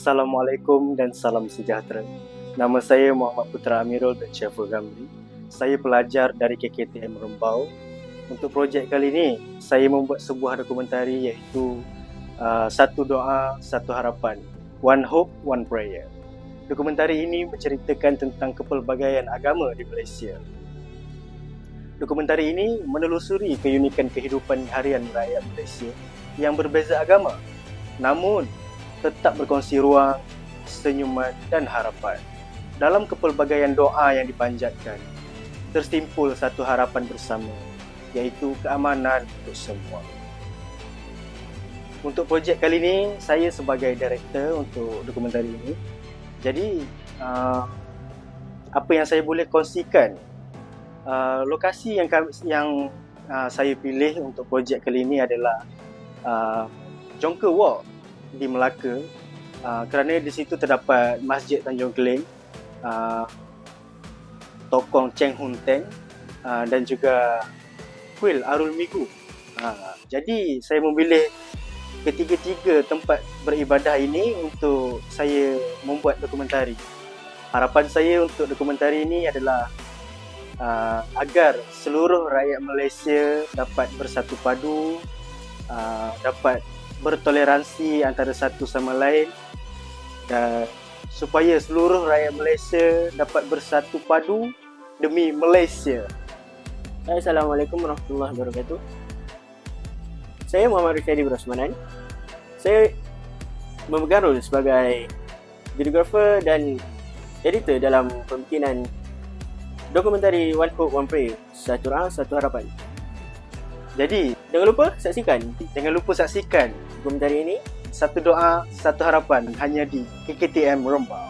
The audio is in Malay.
Assalamualaikum dan salam sejahtera. Nama saya Muhammad Putra Amirul bin Syaful Gamri. Saya pelajar dari KKTM Rembau. Untuk projek kali ini, saya membuat sebuah dokumentari iaitu Satu Doa, Satu Harapan, One Hope, One Prayer. Dokumentari ini menceritakan tentang kepelbagaian agama di Malaysia. Dokumentari ini menelusuri keunikan kehidupan harian rakyat Malaysia yang berbeza agama, namun tetap berkongsi ruang, senyuman dan harapan. Dalam kepelbagaian doa yang dipanjatkan, tersimpul satu harapan bersama, iaitu keamanan untuk semua. Untuk projek kali ini, saya sebagai director untuk dokumentari ini. Jadi, apa yang saya boleh kongsikan, lokasi yang saya pilih untuk projek kali ini adalah Jongka Walk di Melaka, kerana di situ terdapat Masjid Tanjung Keling, Tokong Cheng Hun Teng, dan juga Kuil Arul Migu. Jadi saya memilih ketiga-tiga tempat beribadah ini untuk saya membuat dokumentari. Harapan saya untuk dokumentari ini adalah agar seluruh rakyat Malaysia dapat bersatu padu, dapat bertoleransi antara satu sama lain, dan supaya seluruh rakyat Malaysia dapat bersatu padu demi Malaysia. Assalamualaikum warahmatullahi wabarakatuh. Saya Muhammad Rifadi Brosmanan. Saya memegang role sebagai videographer dan editor dalam pembikinan dokumentari One Hope, One Prayer, Satu Doa, Satu Harapan. Jadi, Jangan lupa saksikan dokumentari ini, Satu Doa, Satu Harapan, hanya di KKTM Rembau.